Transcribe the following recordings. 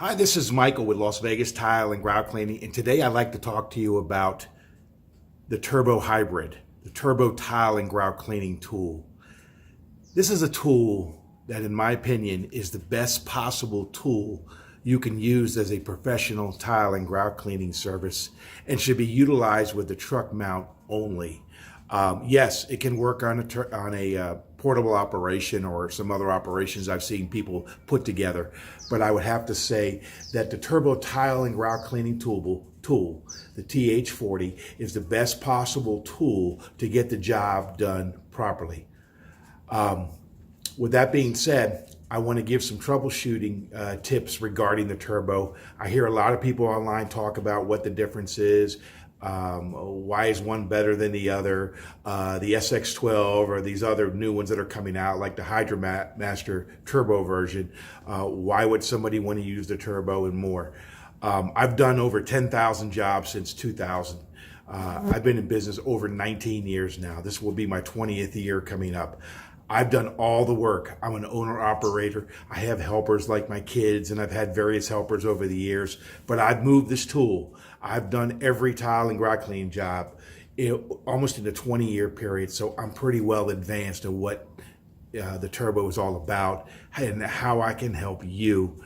Hi, this is Michael with Las Vegas Tile and Grout Cleaning, and today I'd like to talk to you about the Turbo Hybrid, the Turbo Tile and Grout Cleaning tool. This is a tool that, in my opinion, is the best possible tool you can use as a professional tile and grout cleaning service and should be utilized with the truck mount only. Yes, it can work on a portable operation or some other operations I've seen people put together, but I would have to say that the Turbo Tile and Grout Cleaning tool, the TH40, is the best possible tool to get the job done properly. With that being said, I want to give some troubleshooting tips regarding the Turbo. I hear a lot of people online talk about what the difference is. Why is one better than the other? The SX12 or these other new ones that are coming out, like the HydroMaster Turbo version. Why would somebody want to use the Turbo and more? I've done over 10,000 jobs since 2000. I've been in business over 19 years now. This will be my 20th year coming up. I've done all the work. I'm an owner-operator. I have helpers like my kids, and I've had various helpers over the years, but I've moved this tool. I've done every tile and grout cleaning job almost in a 20-year period, so I'm pretty well advanced in what the Turbo is all about and how I can help you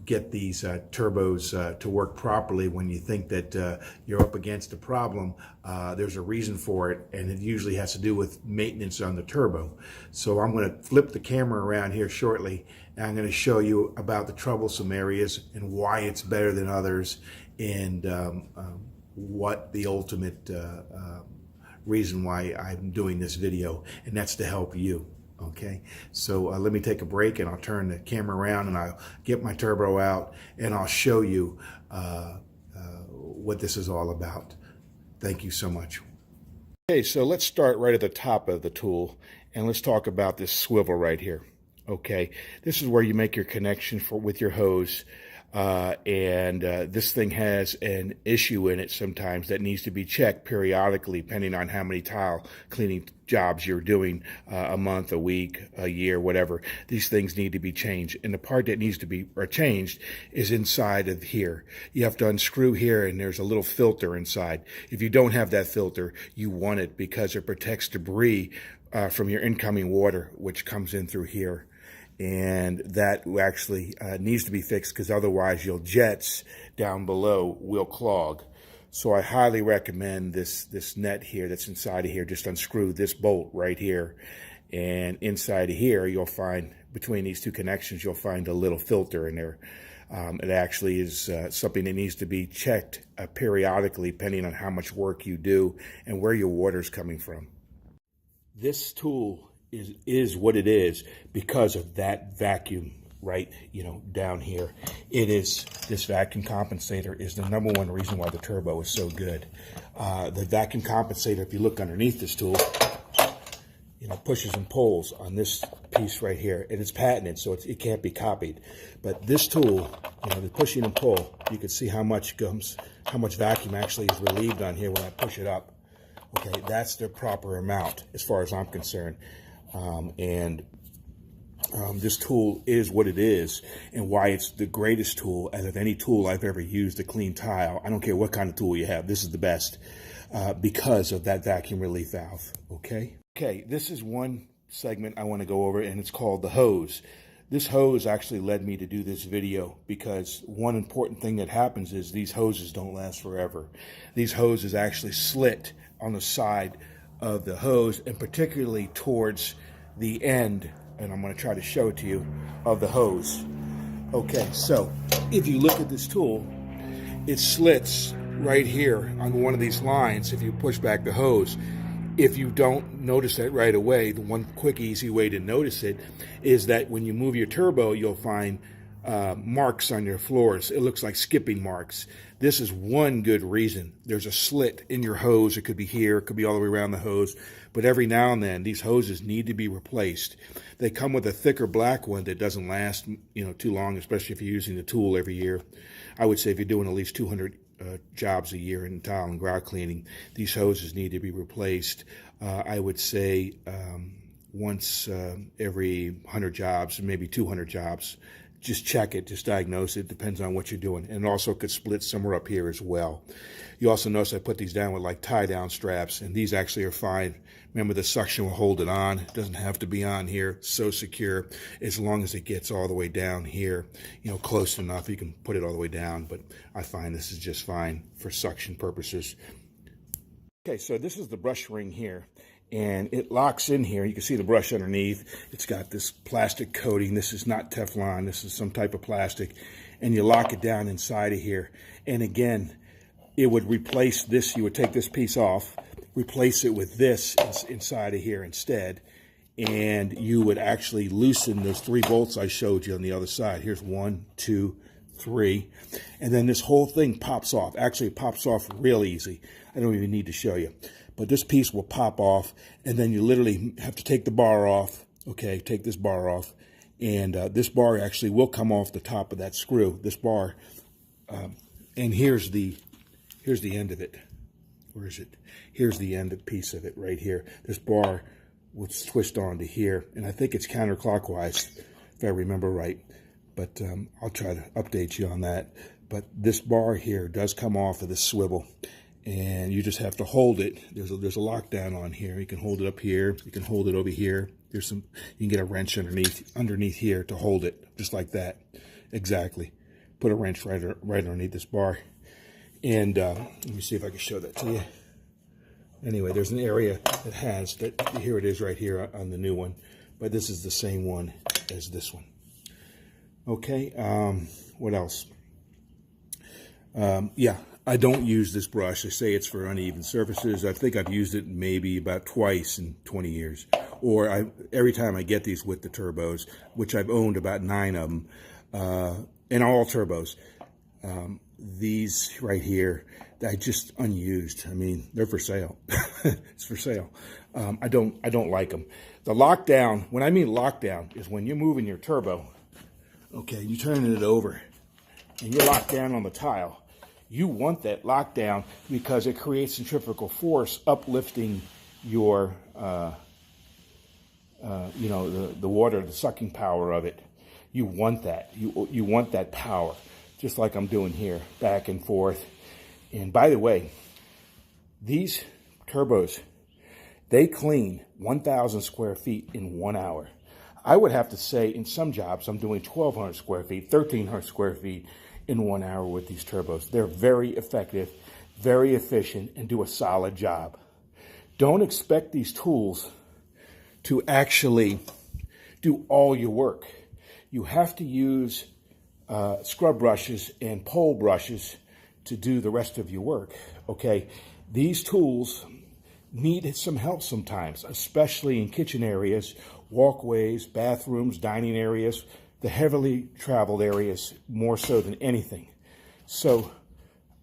get these turbos to work properly. When you think that you're up against a problem, there's a reason for it, and it usually has to do with maintenance on the turbo. So I'm going to flip the camera around here shortly, and I'm going to show you about the troublesome areas and why it's better than others, and what the ultimate reason why I'm doing this video, and that's to help you. Okay, so let me take a break, and I'll turn the camera around and I'll get my turbo out and I'll show you what this is all about. Thank you so much. Okay, so let's start right at the top of the tool, and let's talk about this swivel right here. Okay, this is where you make your connection with your hose. This thing has an issue in it sometimes that needs to be checked periodically, depending on how many tile cleaning jobs you're doing, a month, a week, a year, whatever. These things need to be changed. And the part that needs to be changed is inside of here. You have to unscrew here, and there's a little filter inside. If you don't have that filter, you want it because it protects debris from your incoming water, which comes in through here. And that actually needs to be fixed, because otherwise your jets down below will clog. So I highly recommend this net here that's inside of here. Just unscrew this bolt right here, and inside of here you'll find, between these two connections, you'll find a little filter in there. It actually is something that needs to be checked periodically, depending on how much work you do and where your water's coming from. This tool is what it is because of that vacuum right, down here. It is, this vacuum compensator is the #1 reason why the turbo is so good. The vacuum compensator, if you look underneath this tool, pushes and pulls on this piece right here, and it's patented, so it can't be copied. But this tool, the pushing and pull, you can see how much vacuum actually is relieved on here when I push it up. Okay, that's the proper amount as far as I'm concerned. This tool is what it is, and why it's the greatest tool out of any tool I've ever used to clean tile. I don't care what kind of tool you have, this is the best because of that vacuum relief valve. Okay, this is one segment I want to go over, and it's called the hose. This hose actually led me to do this video because one important thing that happens is these hoses don't last forever. These hoses actually slit on the side of the hose, and particularly towards the end, and I'm going to try to show it to you, of the hose. Okay, so if you look at this tool, it slits right here on one of these lines if you push back the hose. If you don't notice that right away, the one quick, easy way to notice it is that when you move your turbo, you'll find marks on your floors. It looks like skipping marks. This is one good reason. There's a slit in your hose. It could be here, it could be all the way around the hose, but every now and then these hoses need to be replaced. They come with a thicker black one that doesn't last too long, especially if you're using the tool every year. I would say if you're doing at least 200 jobs a year in tile and grout cleaning, these hoses need to be replaced. I would say once every 100 jobs, maybe 200 jobs, just check it, just diagnose it. Depends on what you're doing. And it also could split somewhere up here as well. You also notice I put these down with like tie down straps, and these actually are fine. Remember, the suction will hold it on. It doesn't have to be on here. So secure, as long as it gets all the way down here, you know, close enough, you can put it all the way down. But I find this is just fine for suction purposes. Okay, so this is the brush ring here, and it locks in here. You can see the brush underneath. It's got this plastic coating. This is not Teflon. This is some type of plastic, and you lock it down inside of here. And again, it would replace this. You would take this piece off, replace it with this inside of here instead, and you would actually loosen those 3 bolts I showed you on the other side. Here's 1, 2, 3, and then this whole thing pops off. Actually, it pops off real easy. I don't even need to show you, but this piece will pop off, and then you literally have to take the bar off. Okay, take this bar off, and this bar actually will come off the top of that screw. This bar, and here's the end of it. Where is it? Here's the end piece of it right here. This bar will twist onto here, and I think it's counterclockwise, if I remember right. But I'll try to update you on that. But this bar here does come off of the swivel, and you just have to hold it. There's a lockdown on here. You can hold it up here. You can hold it over here. You can get a wrench underneath here to hold it, just like that. Exactly. Put a wrench right underneath this bar. And let me see if I can show that to you. Anyway, there's an area that has that. Here it is right here on the new one, but this is the same one as this one. Okay, what else? Yeah, I don't use this brush. I say it's for uneven surfaces. I think I've used it maybe about twice in 20 years. Or every time I get these with the turbos, which I've owned about 9 of them, and all turbos. These right here, I just unused. I mean, they're for sale. It's for sale. I don't like them. The lockdown, when I mean lockdown, is when you're moving your turbo. Okay, you're turning it over, and you're locked down on the tile. You want that lockdown because it creates centrifugal force, uplifting your, you know, the water, the sucking power of it. You want that. You want that power, just like I'm doing here, back and forth. And by the way, these turbos, they clean 1,000 square feet in 1 hour. I would have to say in some jobs, I'm doing 1,200 square feet, 1,300 square feet in 1 hour with these turbos. They're very effective, very efficient, and do a solid job. Don't expect these tools to actually do all your work. You have to use scrub brushes and pole brushes to do the rest of your work, okay? These tools need some help sometimes, especially in kitchen areas, walkways, bathrooms, dining areas, the heavily traveled areas more so than anything. So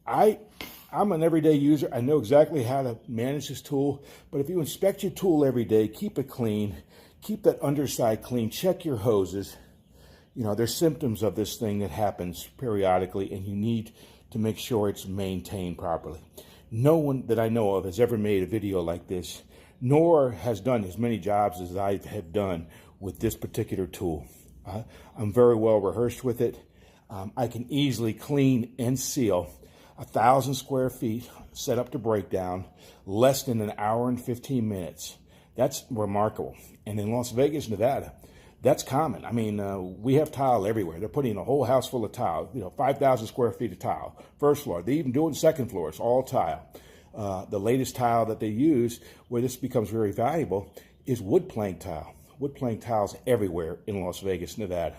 I'm an everyday user. I know exactly how to manage this tool, but if you inspect your tool every day, keep it clean, keep that underside clean, check your hoses. You know, there's symptoms of this thing that happens periodically, and you need to make sure it's maintained properly. No one that I know of has ever made a video like this, nor has done as many jobs as I have done with this particular tool. I'm very well rehearsed with it. I can easily clean and seal 1,000 square feet set up to breakdown, less than an hour and 15 minutes. That's remarkable. And in Las Vegas, Nevada, that's common. I mean, we have tile everywhere. They're putting a whole house full of tile, you know, 5,000 square feet of tile. First floor, they even do it in second floor. It's all tile. The latest tile that they use, where this becomes very valuable, is wood plank tile. Wood plank tiles everywhere in Las Vegas, Nevada.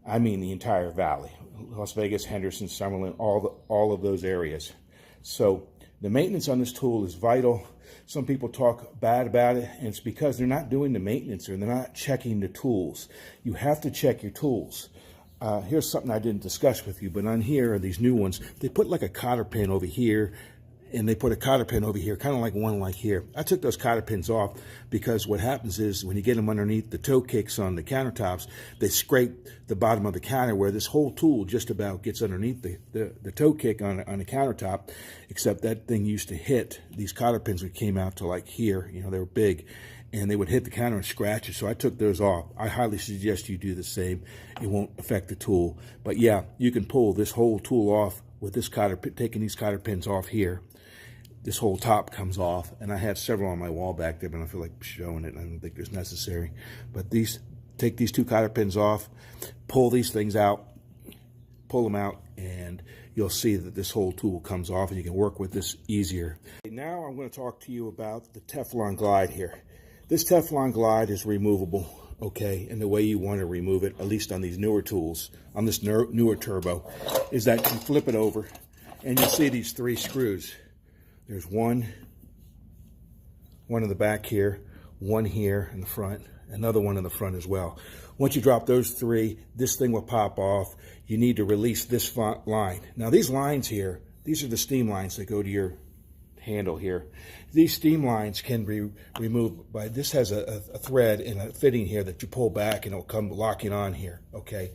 I mean the entire valley. Las Vegas, Henderson, Summerlin, all of those areas. So the maintenance on this tool is vital. Some people talk bad about it, and it's because they're not doing the maintenance or they're not checking the tools. You have to check your tools. Here's something I didn't discuss with you, but on here are these new ones. They put like a cotter pin over here, and they put a cotter pin over here, kind of like one like here. I took those cotter pins off because what happens is when you get them underneath the toe kicks on the countertops, they scrape the bottom of the counter where this whole tool just about gets underneath the toe kick on the countertop, except that thing used to hit these cotter pins that came out to like here. You know, they were big. and they would hit the counter and scratch it. So I took those off. I highly suggest you do the same. It won't affect the tool. But yeah, you can pull this whole tool off with this cotter, taking these cotter pins off here. This whole top comes off, and I have several on my wall back there, but I don't feel like showing it. I don't think it's necessary. But take these 2 cotter pins off, pull these things out, pull them out, and you'll see that this whole tool comes off, and you can work with this easier. Now I'm going to talk to you about the Teflon glide here. This Teflon glide is removable, okay? And the way you want to remove it, at least on these newer tools, on this newer turbo, is that you flip it over, and you'll see these 3 screws. There's one in the back here, one here in the front, another one in the front as well. Once you drop those 3, this thing will pop off. You need to release this line. Now these lines here, these are the steam lines that go to your handle here. These steam lines can be removed by, this has a thread and a fitting here that you pull back and it'll come locking on here, okay?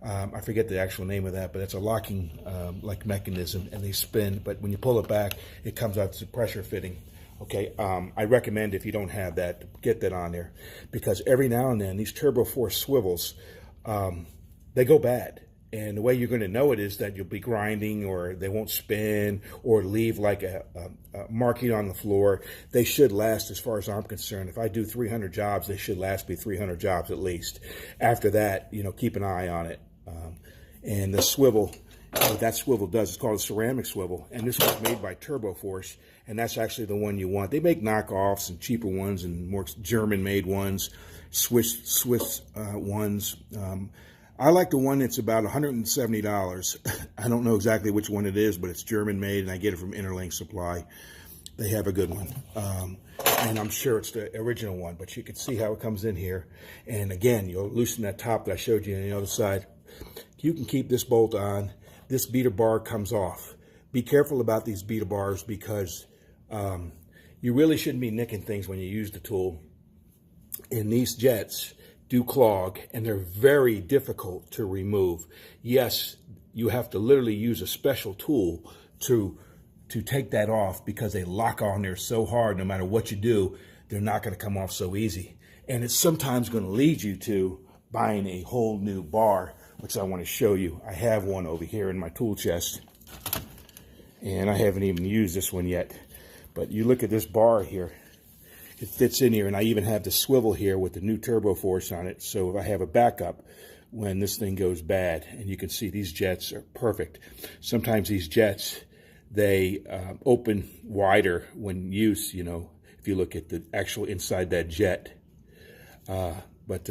I forget the actual name of that, but it's a locking like mechanism, and they spin, but when you pull it back, it comes out as a pressure fitting. Okay, I recommend, if you don't have that, get that on there, because every now and then these Turbo Force swivels, they go bad. And the way you're going to know it is that you'll be grinding, or they won't spin, or leave like a marking on the floor. They should last, as far as I'm concerned. If I do 300 jobs, they should last me 300 jobs at least. After that, you know, keep an eye on it. And the swivel, what that swivel does, it's called a ceramic swivel, and this was made by Turbo Force, and that's actually the one you want. They make knockoffs and cheaper ones and more German-made ones, Swiss ones. I like the one that's about $170. I don't know exactly which one it is, but it's German-made, and I get it from Interlink Supply. They have a good one. And I'm sure it's the original one, but you can see how it comes in here. And again, you'll loosen that top that I showed you on the other side. You can keep this bolt on. This beater bar comes off. Be careful about these beater bars, because you really shouldn't be nicking things when you use the tool. And these jets do clog, and they're very difficult to remove. Yes, you have to literally use a special tool to take that off, because they lock on there so hard. No matter what you do, they're not going to come off so easy. And it's sometimes going to lead you to buying a whole new bar, which I want to show you. I have one over here in my tool chest, and I haven't even used this one yet. But you look at this bar here, it fits in here, and I even have the swivel here with the new Turbo Force on it, so if I have a backup when this thing goes bad. And you can see these jets are perfect. Sometimes these jets, they open wider when used, you know, if you look at the actual inside that jet. But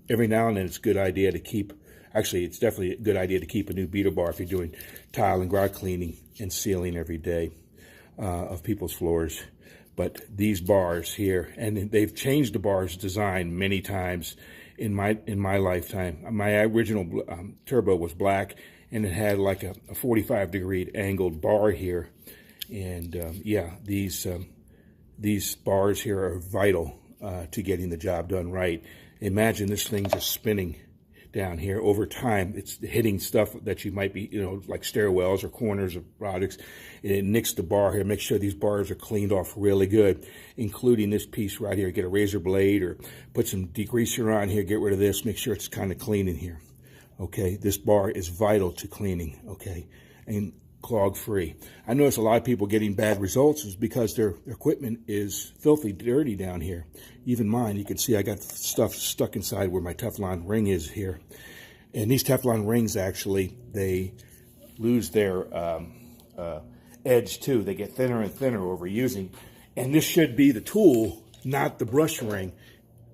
every now and then it's a good idea to keep, actually it's definitely a good idea to keep a new beater bar if you're doing tile and grout cleaning and sealing every day of people's floors. But these bars here, and they've changed the bar's design many times in my lifetime. My original turbo was black, and it had like a 45-degree angled bar here. And yeah, these bars here are vital to getting the job done right. Imagine this thing just spinning down here. Over time, it's hitting stuff that you might be, you know, like stairwells or corners of products, and it nicks the bar here. Make sure these bars are cleaned off really good, including this piece right here. Get a razor blade or put some degreaser on here, get rid of this, make sure it's kind of clean in here. Okay, this bar is vital to cleaning, okay, and clog free. I notice a lot of people getting bad results is because their equipment is filthy dirty down here. Even mine, you can see I got stuff stuck inside where my Teflon ring is here. And these Teflon rings, actually, they lose their edge too. They get thinner and thinner over using. And this should be the tool, not the brush ring.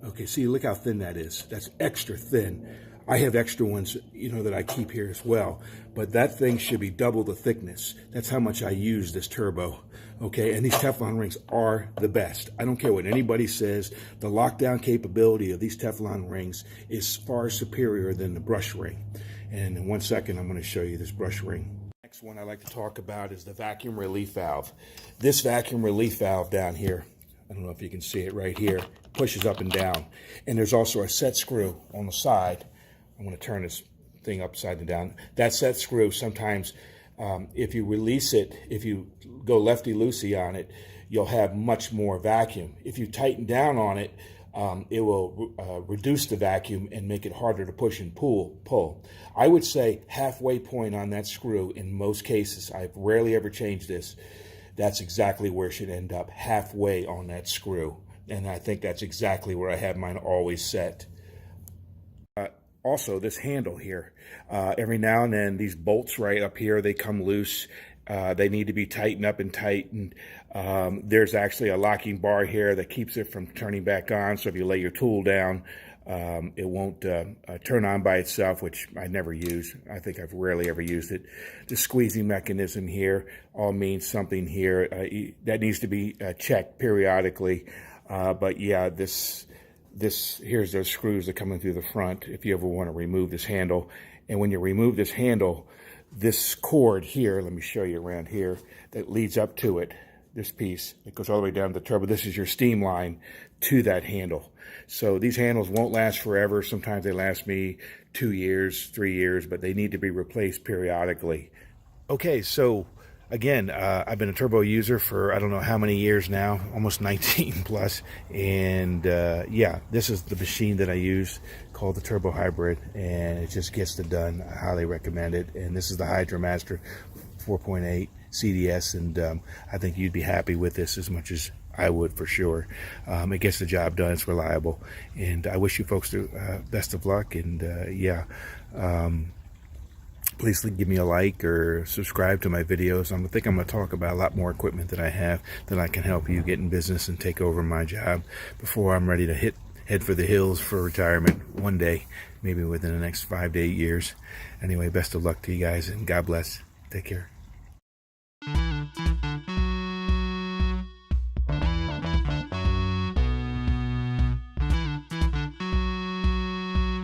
Okay, see, look how thin that is. That's extra thin. I have extra ones, you know, that I keep here as well. But that thing should be double the thickness. That's how much I use this turbo. Okay, and these Teflon rings are the best. I don't care what anybody says. The lockdown capability of these Teflon rings is far superior than the brush ring. And in 1 second, I'm going to show you this brush ring. Next one I like to talk about is the vacuum relief valve. This vacuum relief valve down here, I don't know if you can see it right here, pushes up and down. And there's also a set screw on the side. I'm going to turn this thing upside and down. That set screw, sometimes if you release it, if you go lefty-loosey on it, you'll have much more vacuum. If you tighten down on it, it will reduce the vacuum and make it harder to push and pull. I would say halfway point on that screw in most cases. I've rarely ever changed this. That's exactly where it should end up, halfway on that screw. And I think that's exactly where I have mine always set. Also, this handle here, every now and then these bolts right up here, they come loose. They need to be tightened up and tightened. There's actually a locking bar here that keeps it from turning back on. So if you lay your tool down, it won't turn on by itself, which I never use. I think I've rarely ever used it. The squeezing mechanism here all means something here. That needs to be checked periodically. But yeah, here's those screws that come in through the front if you ever want to remove this handle. And when you remove this handle, this cord here, let me show you around here, that leads up to it, this piece, it goes all the way down to the turbo. This is your steam line to that handle. So these handles won't last forever. Sometimes they last me 2 years, 3 years, but they need to be replaced periodically. Okay, so again, I've been a turbo user for I don't know how many years now, almost 19 plus. And yeah, this is the machine that I use called the Turbo Hybrid, and it just gets it done. I highly recommend it. And this is the HydroMaster 4.8 CDS, and I think you'd be happy with this as much as I would for sure. It gets the job done. It's reliable, and I wish you folks the best of luck. And yeah. Please give me a like or subscribe to my videos. I think I'm going to talk about a lot more equipment that I have that I can help you get in business and take over my job before I'm ready to head for the hills for retirement one day, maybe within the next 5 to 8 years. Anyway, best of luck to you guys, and God bless. Take care.